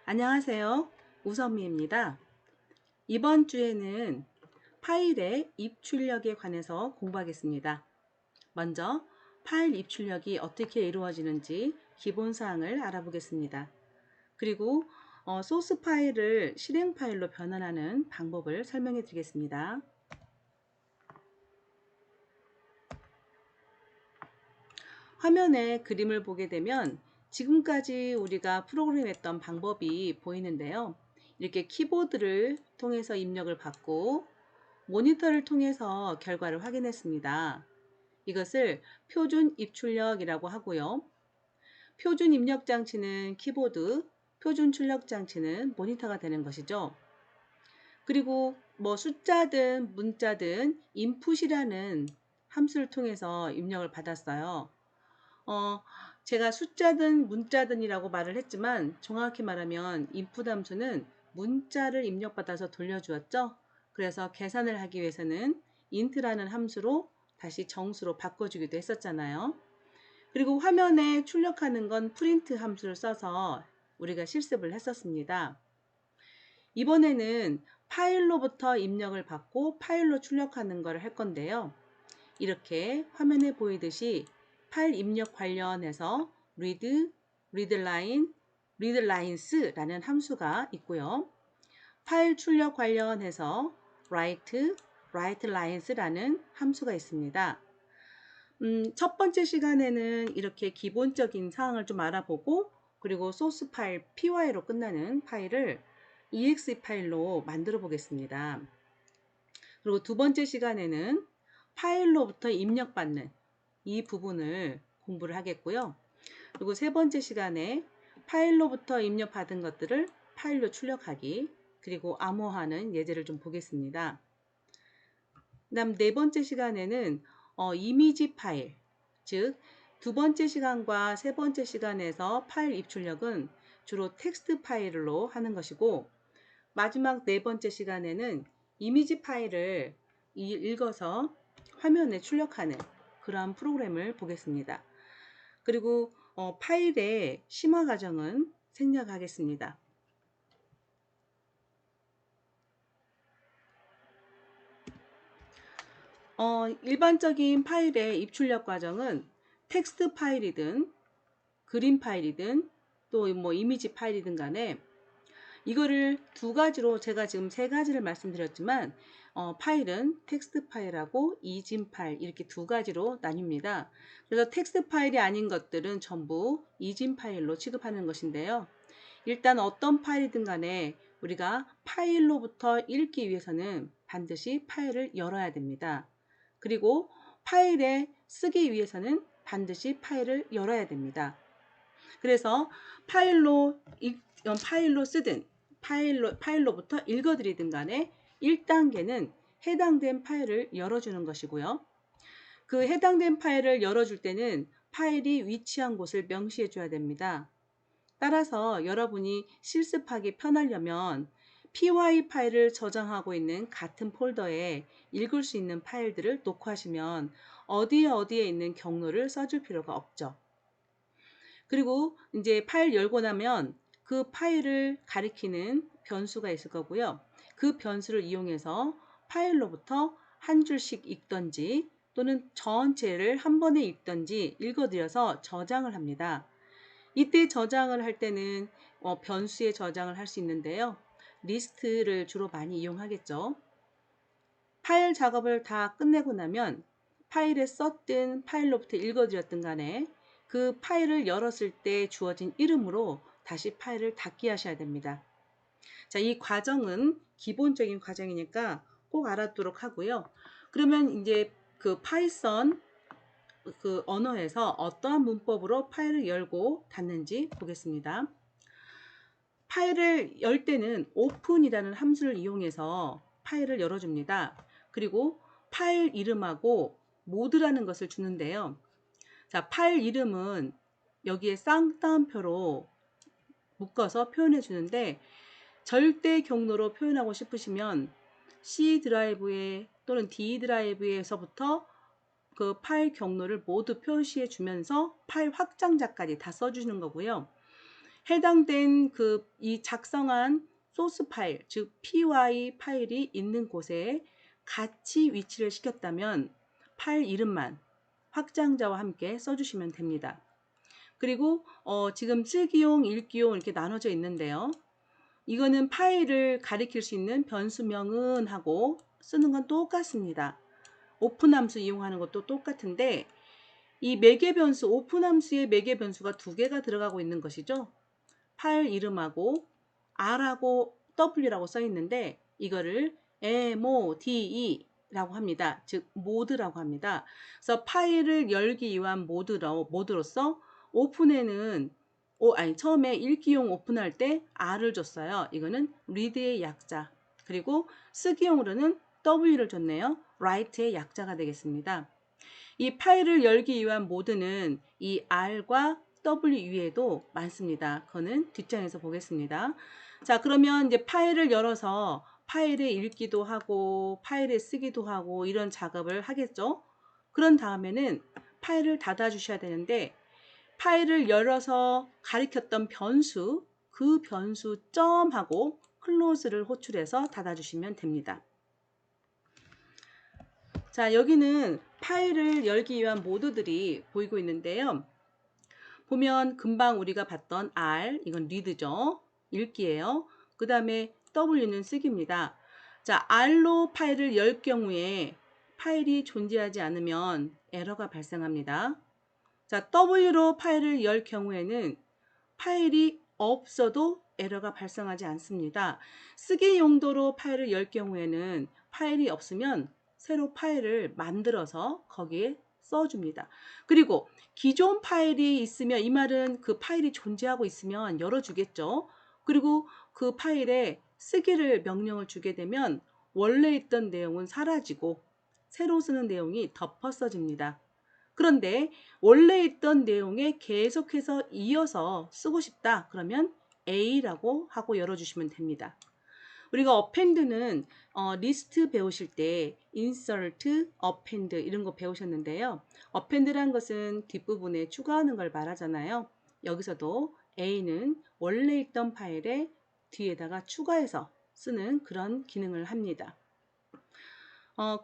안녕하세요. 우선미입니다. 이번 주에는 파일의 입출력에 관해서 공부하겠습니다. 먼저 파일 입출력이 어떻게 이루어지는지 기본 사항을 알아보겠습니다. 그리고 소스 파일을 실행 파일로 변환하는 방법을 설명해 드리겠습니다. 화면에 그림을 보게 되면 지금까지 우리가 프로그램했던 방법이 보이는데요. 이렇게 키보드를 통해서 입력을 받고 모니터를 통해서 결과를 확인했습니다. 이것을 표준 입출력이라고 하고요. 표준 입력 장치는 키보드, 표준 출력 장치는 모니터가 되는 것이죠. 그리고 뭐 숫자든 문자든 input이라는 함수를 통해서 입력을 받았어요. 어, 제가 숫자든 문자든이라고 말을 했지만 정확히 말하면 input 함수는 문자를 입력받아서 돌려주었죠. 그래서 계산을 하기 위해서는 int라는 함수로 다시 정수로 바꿔주기도 했었잖아요. 그리고 화면에 출력하는 건 print 함수를 써서 우리가 실습을 했었습니다. 이번에는 파일로부터 입력을 받고 파일로 출력하는 것을 할 건데요. 이렇게 화면에 보이듯이 파일 입력 관련해서 read, readline, readlines라는 함수가 있고요. 파일 출력 관련해서 write, writelines라는 함수가 있습니다. 첫 번째 시간에는 이렇게 기본적인 사항을 좀 알아보고 그리고 소스 파일 py로 끝나는 파일을 exe 파일로 만들어 보겠습니다. 그리고 두 번째 시간에는 파일로부터 입력받는 이 부분을 공부를 하겠고요. 그리고 세 번째 시간에 파일로부터 입력받은 것들을 파일로 출력하기, 그리고 암호화하는 예제를 좀 보겠습니다. 그다음 네 번째 시간에는 이미지 파일, 즉 두 번째 시간과 세 번째 시간에서 파일 입출력은 주로 텍스트 파일로 하는 것이고, 마지막 네 번째 시간에는 이미지 파일을 읽어서 화면에 출력하는 그러한 프로그램을 보겠습니다. 그리고 파일의 심화 과정은 생략하겠습니다. 일반적인 파일의 입출력 과정은 텍스트 파일이든 그림 파일이든 또 뭐 이미지 파일이든 간에 이거를 두 가지로, 제가 지금 세 가지를 말씀드렸지만 파일은 텍스트 파일하고 이진 파일 이렇게 두 가지로 나뉩니다. 그래서 텍스트 파일이 아닌 것들은 전부 이진 파일로 취급하는 것인데요. 일단 어떤 파일이든 간에 우리가 파일로부터 읽기 위해서는 반드시 파일을 열어야 됩니다. 그리고 파일에 쓰기 위해서는 반드시 파일을 열어야 됩니다. 그래서 파일로 쓰든 파일로부터 읽어드리든 간에 1단계는 해당된 파일을 열어주는 것이고요. 그 해당된 파일을 열어줄 때는 파일이 위치한 곳을 명시해 줘야 됩니다. 따라서 여러분이 실습하기 편하려면 py 파일을 저장하고 있는 같은 폴더에 읽을 수 있는 파일들을 녹화하시면 어디에 있는 경로를 써줄 필요가 없죠. 그리고 이제 파일 열고 나면 그 파일을 가리키는 변수가 있을 거고요. 그 변수를 이용해서 파일로부터 한 줄씩 읽던지 또는 전체를 한 번에 읽던지 읽어드려서 저장을 합니다. 이때 저장을 할 때는 변수에 저장을 할 수 있는데요. 리스트를 주로 많이 이용하겠죠. 파일 작업을 다 끝내고 나면 파일에 썼든 파일로부터 읽어드렸든 간에 그 파일을 열었을 때 주어진 이름으로 다시 파일을 닫기 하셔야 됩니다. 자, 이 과정은 기본적인 과정이니까 꼭 알아두도록 하고요. 그러면 이제 그 파이썬 그 언어에서 어떠한 문법으로 파일을 열고 닫는지 보겠습니다. 파일을 열 때는 open이라는 함수를 이용해서 파일을 열어줍니다. 그리고 파일 이름하고 모드라는 것을 주는데요. 자, 파일 이름은 여기에 쌍따옴표로 묶어서 표현해 주는데, 절대 경로로 표현하고 싶으시면 C 드라이브에 또는 D 드라이브에서부터 그 파일 경로를 모두 표시해 주면서 파일 확장자까지 다 써주시는 거고요. 해당된 이 작성한 소스 파일, 즉 py 파일이 있는 곳에 같이 위치를 시켰다면 파일 이름만 확장자와 함께 써주시면 됩니다. 그리고 지금 쓰기용, 읽기용 이렇게 나눠져 있는데요. 이거는 파일을 가리킬 수 있는 변수명은 하고 쓰는 건 똑같습니다. 오픈함수 이용하는 것도 똑같은데 이 매개 변수, 오픈함수의 매개 변수가 두 개가 들어가고 있는 것이죠. 파일 이름하고 R하고 W라고 써 있는데 이거를 MODE라고 합니다. 즉 모드라고 합니다. 그래서 파일을 열기 위한 모드로서 오픈에는 처음에 읽기용 오픈할 때 R을 줬어요. 이거는 read의 약자. 그리고 쓰기용으로는 W를 줬네요. write의 약자가 되겠습니다. 이 파일을 열기 위한 모드는 이 R과 W 위에도 많습니다. 그거는 뒷장에서 보겠습니다. 자, 그러면 이제 파일을 열어서 파일에 읽기도 하고 파일에 쓰기도 하고 이런 작업을 하겠죠. 그런 다음에는 파일을 닫아 주셔야 되는데 파일을 열어서 가리켰던 변수, 그 변수 점하고 클로즈를 호출해서 닫아 주시면 됩니다. 자, 여기는 파일을 열기 위한 모드들이 보이고 있는데요. 보면 금방 우리가 봤던 R, 이건 read죠. 읽기예요. 그 다음에 W는 쓰기입니다. 자, R로 파일을 열 경우에 파일이 존재하지 않으면 에러가 발생합니다. 자, W로 파일을 열 경우에는 파일이 없어도 에러가 발생하지 않습니다. 쓰기 용도로 파일을 열 경우에는 파일이 없으면 새로 파일을 만들어서 거기에 써줍니다. 그리고 기존 파일이 있으면 이 말은 그 파일이 존재하고 있으면 열어주겠죠. 그리고 그 파일에 쓰기를 명령을 주게 되면 원래 있던 내용은 사라지고 새로 쓰는 내용이 덮어 써집니다. 그런데 원래 있던 내용에 계속해서 이어서 쓰고 싶다. 그러면 A라고 하고 열어주시면 됩니다. 우리가 append는 리스트 배우실 때 insert, append 이런 거 배우셨는데요. append란 것은 뒷부분에 추가하는 걸 말하잖아요. 여기서도 A는 원래 있던 파일에 뒤에다가 추가해서 쓰는 그런 기능을 합니다.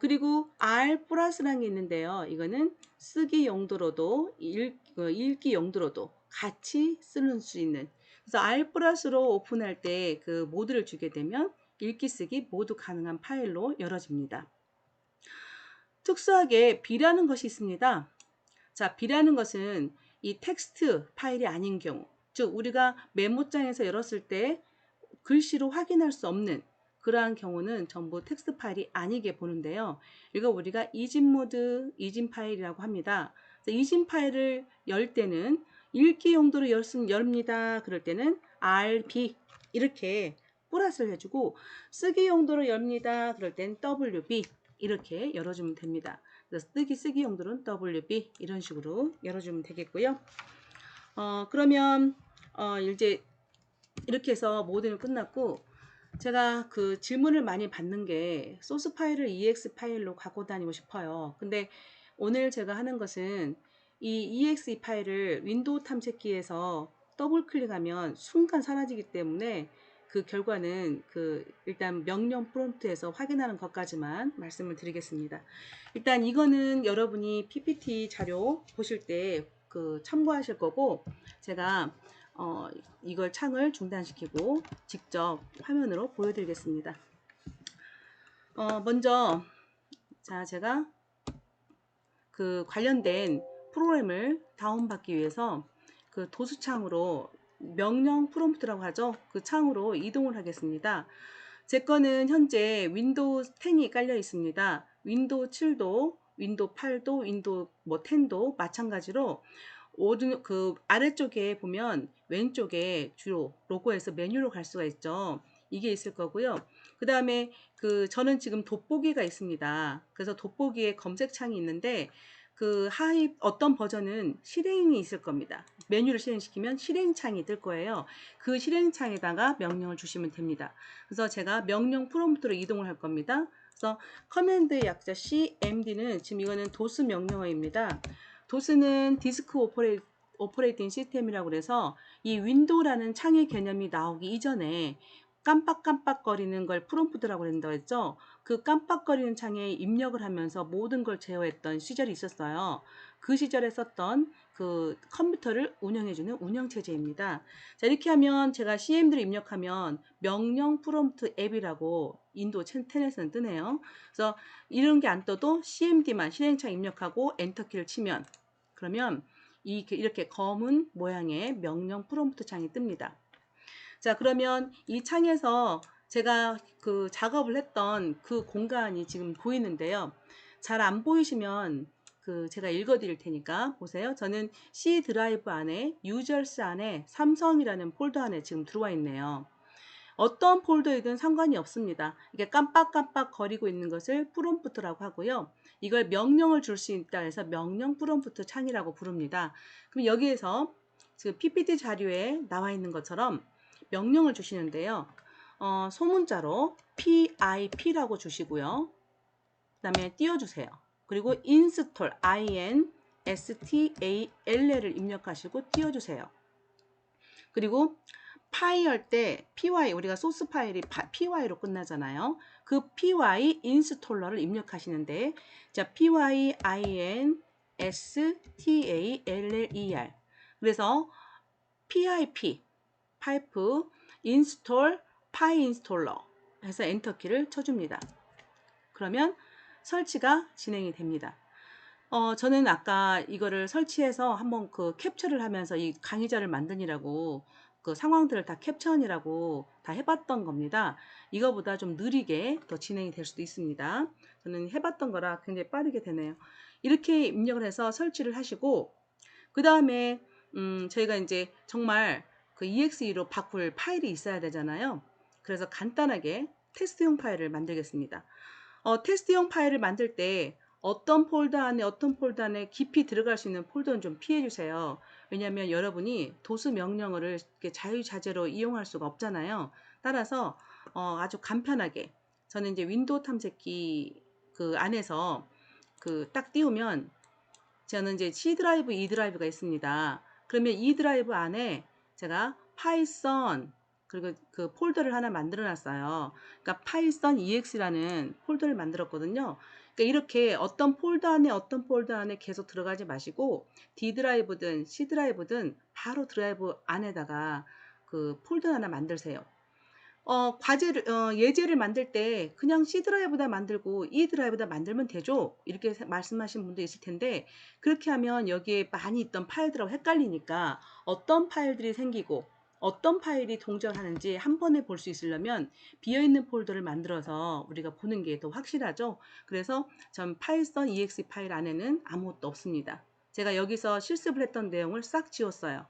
그리고 R 플러스라는 게 있는데요. 이거는 쓰기 용도로도 읽기 용도로도 같이 쓰는 수 있는. 그래서 R 플러스로 오픈할 때 그 모드를 주게 되면 읽기 쓰기 모두 가능한 파일로 열어집니다. 특수하게 B라는 것이 있습니다. 자, B라는 것은 이 텍스트 파일이 아닌 경우, 즉 우리가 메모장에서 열었을 때 글씨로 확인할 수 없는 그러한 경우는 전부 텍스트 파일이 아니게 보는데요. 이거 우리가 이진 모드, 이진 파일이라고 합니다. 이진 파일을 열 때는 읽기 용도로 열립니다. 그럴 때는 RB 이렇게 플러스를 해주고 쓰기 용도로 열립니다. 그럴 때는 WB 이렇게 열어주면 됩니다. 그래서 쓰기 용도로는 WB 이런 식으로 열어주면 되겠고요. 그러면 이제 이렇게 해서 모드는 끝났고 제가 그 질문을 많이 받는 게 소스 파일을 EX 파일로 갖고 다니고 싶어요. 근데 오늘 제가 하는 것은 이 EXE 파일을 윈도우 탐색기에서 더블 클릭하면 순간 사라지기 때문에 그 결과는 일단 명령 프롬프트에서 확인하는 것까지만 말씀을 드리겠습니다. 일단 이거는 여러분이 PPT 자료 보실 때 참고하실 거고 제가 이걸 창을 중단시키고 직접 화면으로 보여드리겠습니다. 먼저 제가 그 관련된 프로그램을 다운받기 위해서 그 도수창으로 명령 프롬프트라고 하죠. 그 창으로 이동을 하겠습니다. 제 거는 현재 윈도우 10이 깔려 있습니다. 윈도우 7도, 윈도우 8도, 윈도우 10도 마찬가지로 모든 그 아래쪽에 보면 왼쪽에 주로 로고에서 메뉴로 갈 수가 있죠. 이게 있을 거고요. 그 다음에 저는 지금 돋보기가 있습니다. 그래서 돋보기에 검색창이 있는데 그 하위 어떤 버전은 실행이 있을 겁니다. 메뉴를 실행시키면 실행창이 뜰 거예요. 그 실행창에다가 명령을 주시면 됩니다. 그래서 제가 명령 프롬프트로 이동을 할 겁니다. 그래서 커맨드의 약자 CMD는 지금 이거는 도스 명령어입니다. 도스는 디스크 오퍼레이팅 시스템이라고 그래서 이 윈도우라는 창의 개념이 나오기 이전에 깜빡깜빡거리는 걸 프롬프트라고 그랬다고 했죠. 그 깜빡거리는 창에 입력을 하면서 모든 걸 제어했던 시절이 있었어요. 그 시절에 썼던 그 컴퓨터를 운영해주는 운영체제입니다. 자, 이렇게 하면 제가 CMD를 입력하면 명령 프롬프트 앱이라고 인도 10에서는 뜨네요. 그래서 이런 게 안 떠도 CMD만 실행창 입력하고 엔터키를 치면 그러면 이렇게 검은 모양의 명령 프롬프트 창이 뜹니다. 자, 그러면 이 창에서 제가 그 작업을 했던 그 공간이 지금 보이는데요. 잘 안 보이시면 그 제가 읽어 드릴 테니까 보세요. 저는 C 드라이브 안에 유저스 안에 삼성이라는 폴더 안에 지금 들어와 있네요. 어떤 폴더이든 상관이 없습니다. 이게 깜빡깜빡 거리고 있는 것을 프롬프트라고 하고요. 이걸 명령을 줄 수 있다 해서 명령 프롬프트 창이라고 부릅니다. 그럼 여기에서 지금 PPT 자료에 나와 있는 것처럼 명령을 주시는데요. 소문자로 PIP라고 주시고요. 그 다음에 띄워주세요. 그리고 install, INSTALL을 입력하시고 띄워주세요. 그리고 파이 할 때 py, 우리가 소스 파일이 py로 끝나잖아요. 그 py 인스톨러를 입력하시는데, 자, py installer. 그래서 pip, 파이프, 인스톨, 파이인스톨러 해서 엔터키를 쳐줍니다. 그러면 설치가 진행이 됩니다. 저는 아까 이거를 설치해서 한번 그 캡처를 하면서 이 강의자를 만드니라고 그 상황들을 다 캡처하느라고 다 해봤던 겁니다. 이거보다 좀 느리게 더 진행이 될 수도 있습니다. 저는 해봤던 거라 굉장히 빠르게 되네요. 이렇게 입력을 해서 설치를 하시고 그 다음에 저희가 이제 정말 그 EXE로 바꿀 파일이 있어야 되잖아요. 그래서 간단하게 테스트용 파일을 만들겠습니다. 테스트용 파일을 만들 때 어떤 폴더 안에 깊이 들어갈 수 있는 폴더는 좀 피해 주세요. 왜냐하면 여러분이 도수 명령어를 이렇게 자유자재로 이용할 수가 없잖아요. 따라서 아주 간편하게 저는 이제 윈도우 탐색기 그 안에서 그 딱 띄우면 저는 이제 C 드라이브, E 드라이브가 있습니다. 그러면 E 드라이브 안에 제가 파이썬 그리고 그 폴더를 하나 만들어 놨어요. 그러니까 파이썬 EX라는 폴더를 만들었거든요. 그러니까 이렇게 어떤 폴더 안에 계속 들어가지 마시고 D 드라이브든 C 드라이브든 바로 드라이브 안에다가 그 폴더 하나 만드세요. 예제를 만들 때 그냥 C 드라이브다 만들고 E 드라이브다 만들면 되죠. 이렇게 말씀하신 분도 있을 텐데 그렇게 하면 여기에 많이 있던 파일들하고 헷갈리니까 어떤 파일들이 생기고 어떤 파일이 동작을 하는지 한 번에 볼 수 있으려면 비어있는 폴더를 만들어서 우리가 보는 게 더 확실하죠. 그래서 전 파이썬 exe 파일 안에는 아무것도 없습니다. 제가 여기서 실습을 했던 내용을 싹 지웠어요.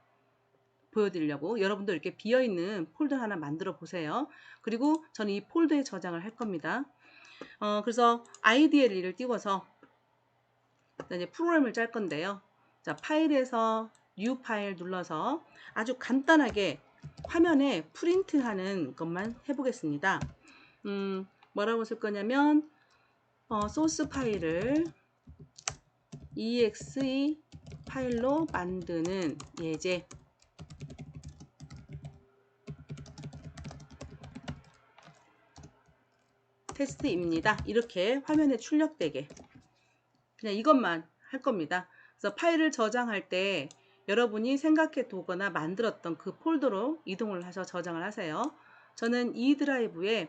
보여드리려고 여러분도 이렇게 비어있는 폴더 하나 만들어 보세요. 그리고 저는 이 폴더에 저장을 할 겁니다. 그래서 IDLE를 띄워서 이제 프로그램을 짤 건데요. 자, 파일에서 New 파일 눌러서 아주 간단하게 화면에 프린트하는 것만 해보겠습니다. 뭐라고 쓸 거냐면 소스 파일을 exe 파일로 만드는 예제 테스트입니다. 이렇게 화면에 출력되게 그냥 이것만 할 겁니다. 그래서 파일을 저장할 때 여러분이 생각해 두거나 만들었던 그 폴더로 이동을 하셔 저장을 하세요. 저는 이 드라이브에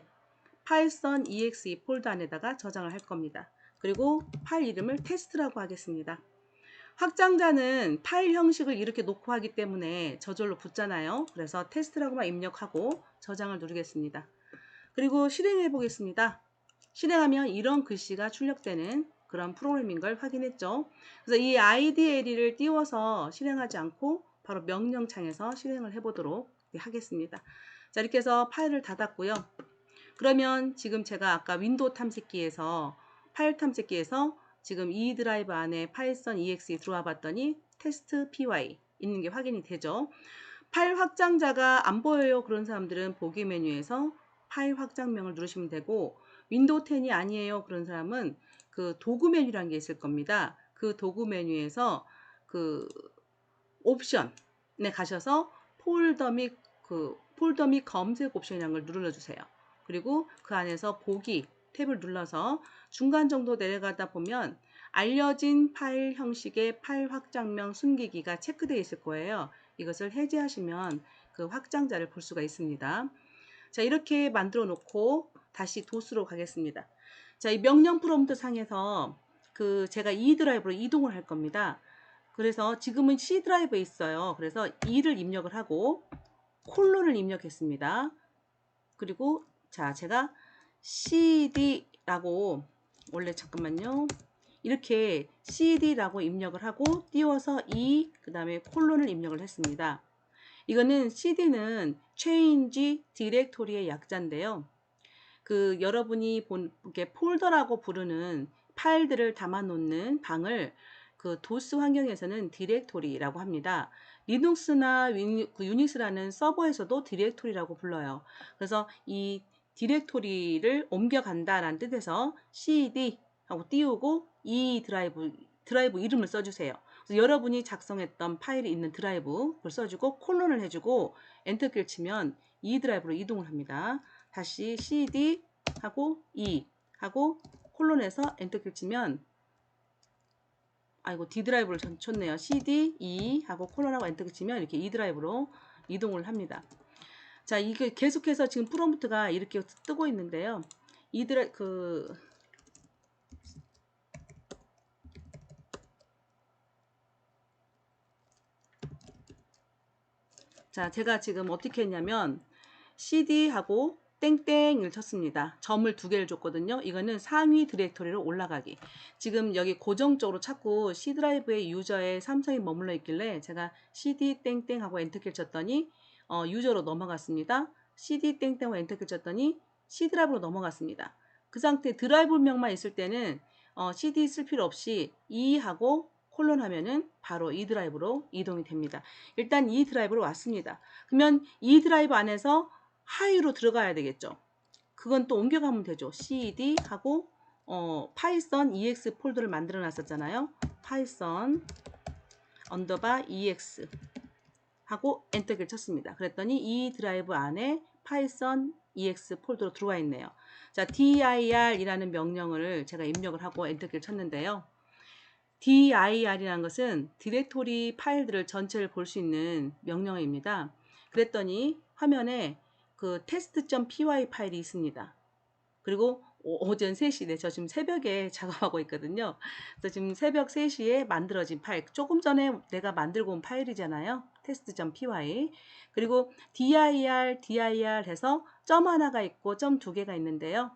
파이썬 exe 폴더 안에다가 저장을 할 겁니다. 그리고 파일 이름을 테스트라고 하겠습니다. 확장자는 파일 형식을 이렇게 놓고 하기 때문에 저절로 붙잖아요. 그래서 테스트라고만 입력하고 저장을 누르겠습니다. 그리고 실행해 보겠습니다. 실행하면 이런 글씨가 출력되는 그런 프로그램인 걸 확인했죠. 그래서 이 IDLE를 띄워서 실행하지 않고 바로 명령창에서 실행을 해보도록 하겠습니다. 자, 이렇게 해서 파일을 닫았고요. 그러면 지금 제가 아까 윈도우 탐색기에서 파일 탐색기에서 지금 E 드라이브 안에 파이썬 exe 들어와 봤더니 테스트 py 있는 게 확인이 되죠. 파일 확장자가 안 보여요. 그런 사람들은 보기 메뉴에서 파일 확장명을 누르시면 되고 윈도우 10이 아니에요. 그런 사람은 그 도구 메뉴라는 게 있을 겁니다. 그 도구 메뉴에서 그 옵션에 가셔서 폴더 및 검색 옵션이라는 걸 눌러주세요. 그리고 그 안에서 보기 탭을 눌러서 중간 정도 내려가다 보면 알려진 파일 형식의 파일 확장명 숨기기가 체크되어 있을 거예요. 이것을 해제하시면 그 확장자를 볼 수가 있습니다. 자, 이렇게 만들어 놓고 다시 도스로 가겠습니다. 자, 이 명령 프롬프트 상에서 제가 E 드라이브로 이동을 할 겁니다. 그래서 지금은 C 드라이브에 있어요. 그래서 E를 입력을 하고 콜론을 입력했습니다. 그리고 자, 제가 CD라고 원래 잠깐만요. 이렇게 CD라고 입력을 하고 띄워서 E 그 다음에 콜론을 입력을 했습니다. 이거는 CD는 Change Directory의 약자인데요. 여러분이 이렇게 폴더라고 부르는 파일들을 담아 놓는 방을 도스 환경에서는 디렉토리라고 합니다. 리눅스나 유닉스라는 서버에서도 디렉토리라고 불러요. 그래서 이 디렉토리를 옮겨간다라는 뜻에서 cd 하고 띄우고 이 드라이브 이름을 써주세요. 그래서 여러분이 작성했던 파일이 있는 드라이브를 써주고 콜론을 해주고 엔터키를 치면 이 드라이브로 이동을 합니다. 다시 cd 하고 E 하고 콜론해서 엔터키를 치면 아이고 D 드라이브를 쳤네요. CD E 하고 콜론하고 엔터키 치면 이렇게 E 드라이브로 이동을 합니다. 자, 이게 계속해서 지금 프롬프트가 이렇게 뜨고 있는데요. 자, 제가 지금 어떻게 했냐면 CD하고 땡땡을 쳤습니다. 점을 2개를 줬거든요. 이거는 상위 디렉토리로 올라가기. 지금 여기 고정적으로 찾고 C 드라이브의 유저에 삼성이 머물러 있길래 제가 CD 땡땡하고 엔터키를 쳤더니 유저로 넘어갔습니다. CD 땡땡하고 엔터키를 쳤더니 C 드라이브로 넘어갔습니다. 그 상태 드라이브명만 있을 때는 CD 쓸 필요 없이 E 하고 콜론 하면은 바로 E 드라이브로 이동이 됩니다. 일단 E 드라이브로 왔습니다. 그러면 E 드라이브 안에서 하이로 들어가야 되겠죠. 그건 또 옮겨가면 되죠. cd 하고 파이썬 ex 폴더를 만들어 놨었잖아요. 파이썬 언더바 ex 하고 엔터키를 쳤습니다. 그랬더니 이 드라이브 안에 파이썬 ex 폴더로 들어와 있네요. 자, dir 이라는 명령을 제가 입력을 하고 엔터키를 쳤는데요. dir이라는 것은 디렉토리 파일들을 전체를 볼 수 있는 명령어입니다. 그랬더니 화면에 test.py 파일이 있습니다. 그리고 오전 3시, 저 지금 새벽에 작업하고 있거든요. 그래서 지금 새벽 3시에 만들어진 파일, 조금 전에 내가 만들고 온 파일이잖아요. test.py. 그리고 dir 해서 점 하나가 있고 점 2개가 있는데요.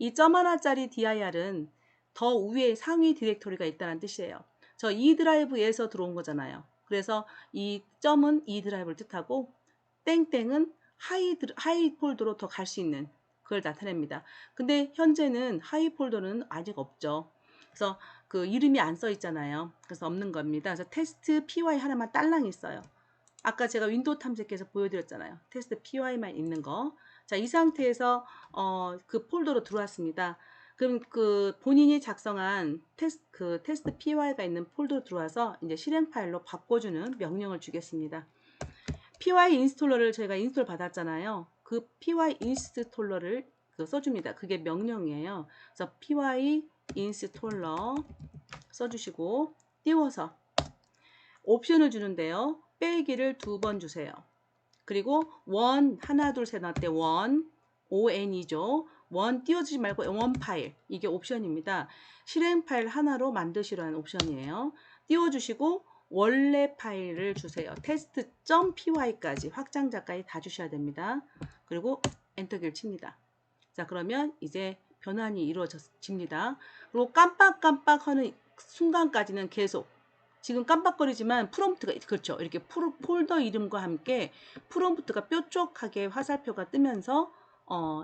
이 점 하나짜리 dir은 더 위에 상위 디렉토리가 있다는 뜻이에요. 저 E 드라이브에서 들어온 거잖아요. 그래서 이 점은 E 드라이브를 뜻하고 땡땡은 하이 폴더로 더 갈 수 있는 그걸 나타냅니다. 근데 현재는 하이 폴더는 아직 없죠. 그래서 이름이 안 써 있잖아요. 그래서 없는 겁니다. 그래서 테스트 py 하나만 딸랑 있어요. 아까 제가 윈도우 탐색해서 보여드렸잖아요. 테스트 py만 있는 거. 자, 이 상태에서 폴더로 들어왔습니다. 그럼 본인이 작성한 테스트 py가 있는 폴더로 들어와서 이제 실행 파일로 바꿔주는 명령을 주겠습니다. py 인스톨러를 저희가 인스톨 받았잖아요. 그 py 인스톨러를 써줍니다. 그게 명령이에요. 그래서 py 인스톨러 써주시고 띄워서 옵션을 주는데요. 빼기를 2번 주세요. 그리고 하나 둘 셋 나때 on이죠. 띄워주지 말고 원 파일, 이게 옵션입니다. 실행 파일 하나로 만드시라는 옵션이에요. 띄워주시고 원래 파일을 주세요. test.py까지 확장자까지 다 주셔야 됩니다. 그리고 엔터키를 칩니다. 자, 그러면 이제 변환이 이루어집니다. 그리고 깜빡깜빡 하는 순간까지는 계속 지금 깜빡거리지만 프롬프트가 그렇죠. 이렇게 폴더 이름과 함께 프롬프트가 뾰족하게 화살표가 뜨면서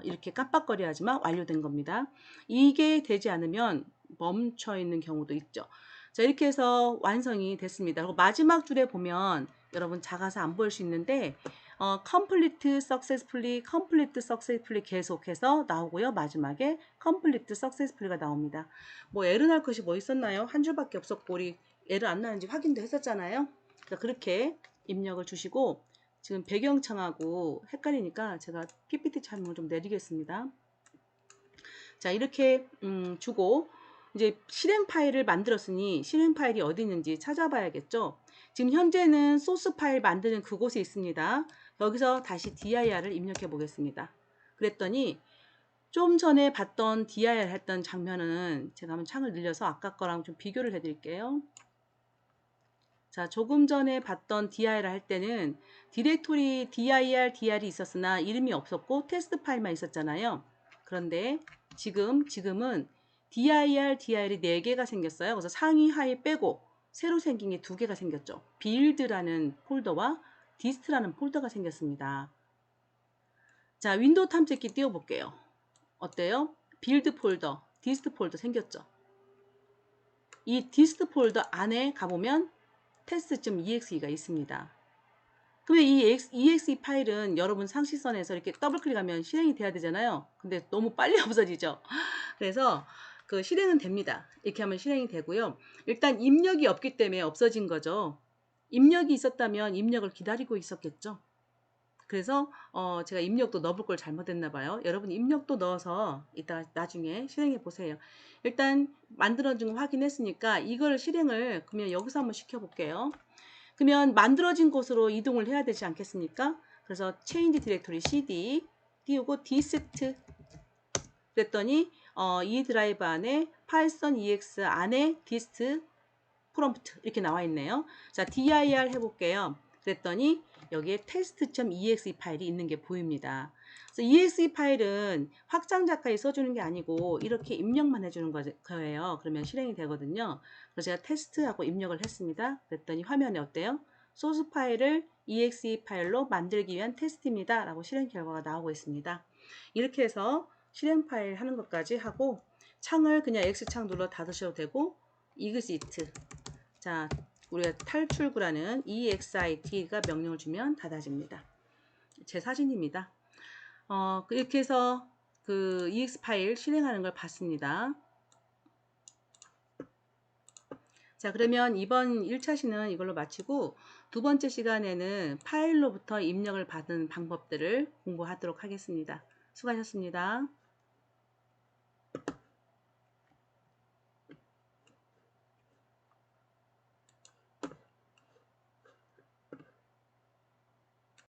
이렇게 깜빡거려야지만 완료된 겁니다. 이게 되지 않으면 멈춰 있는 경우도 있죠. 자, 이렇게 해서 완성이 됐습니다. 그리고 마지막 줄에 보면 여러분 작아서 안 보일 수 있는데 complete successfully 계속해서 나오고요. 마지막에 complete successfully가 나옵니다. 뭐 에러 날 것이 뭐 있었나요? 한 줄밖에 없었고 우리 에러 안 나는지 확인도 했었잖아요. 자, 그렇게 입력을 주시고 지금 배경창하고 헷갈리니까 제가 PPT 촬영을 좀 내리겠습니다. 자, 이렇게 주고 이제 실행 파일을 만들었으니 실행 파일이 어디 있는지 찾아봐야겠죠. 지금 현재는 소스 파일 만드는 그곳에 있습니다. 여기서 다시 dir을 입력해 보겠습니다. 그랬더니 좀 전에 봤던 dir 했던 장면은 제가 한번 창을 늘려서 아까 거랑 좀 비교를 해 드릴게요. 자, 조금 전에 봤던 dir을 할 때는 디렉토리 dir이 있었으나 이름이 없었고 테스트 파일만 있었잖아요. 그런데 지금은 dir이 4개가 생겼어요. 그래서 상위 하위 빼고 새로 생긴 게 2개가 생겼죠. build라는 폴더와 dist라는 폴더가 생겼습니다. 자, 윈도우 탐색기 띄워볼게요. 어때요? build 폴더, dist 폴더 생겼죠. 이 dist 폴더 안에 가보면 test.exe가 있습니다. 그러면 이 exe 파일은 여러분 상시선에서 이렇게 더블 클릭하면 실행이 돼야 되잖아요. 근데 너무 빨리 없어지죠. 그래서 그 실행은 됩니다. 이렇게 하면 실행이 되고요. 일단 입력이 없기 때문에 없어진 거죠. 입력이 있었다면 입력을 기다리고 있었겠죠. 그래서 제가 입력도 넣어볼 걸 잘못했나 봐요. 여러분 입력도 넣어서 이따 나중에 실행해 보세요. 일단 만들어진 거 확인했으니까 이걸 실행을 그러면 여기서 한번 시켜볼게요. 그러면 만들어진 곳으로 이동을 해야 되지 않겠습니까? 그래서 change 디렉토리 cd 띄우고 dist 그랬더니 이 드라이브 안에 python ex 안에 dist 프롬프트 이렇게 나와 있네요. 자, dir 해볼게요. 그랬더니 여기에 test.exe 파일이 있는 게 보입니다. 그래서 exe 파일은 확장 작가에 써주는 게 아니고 이렇게 입력만 해주는 거예요. 그러면 실행이 되거든요. 그래서 제가 테스트하고 입력을 했습니다. 그랬더니 화면에 어때요? 소스 파일을 exe 파일로 만들기 위한 테스트입니다. 라고 실행 결과가 나오고 있습니다. 이렇게 해서 실행 파일 하는 것까지 하고 창을 그냥 X창 눌러 닫으셔도 되고 exit 자, 우리가 탈출구라는 exit가 명령을 주면 닫아집니다. 제 사진입니다. 이렇게 해서 그 ex 파일 실행하는 걸 봤습니다. 자, 그러면 이번 1차 시는 이걸로 마치고 두 번째 시간에는 파일로부터 입력을 받은 방법들을 공부하도록 하겠습니다. 수고하셨습니다.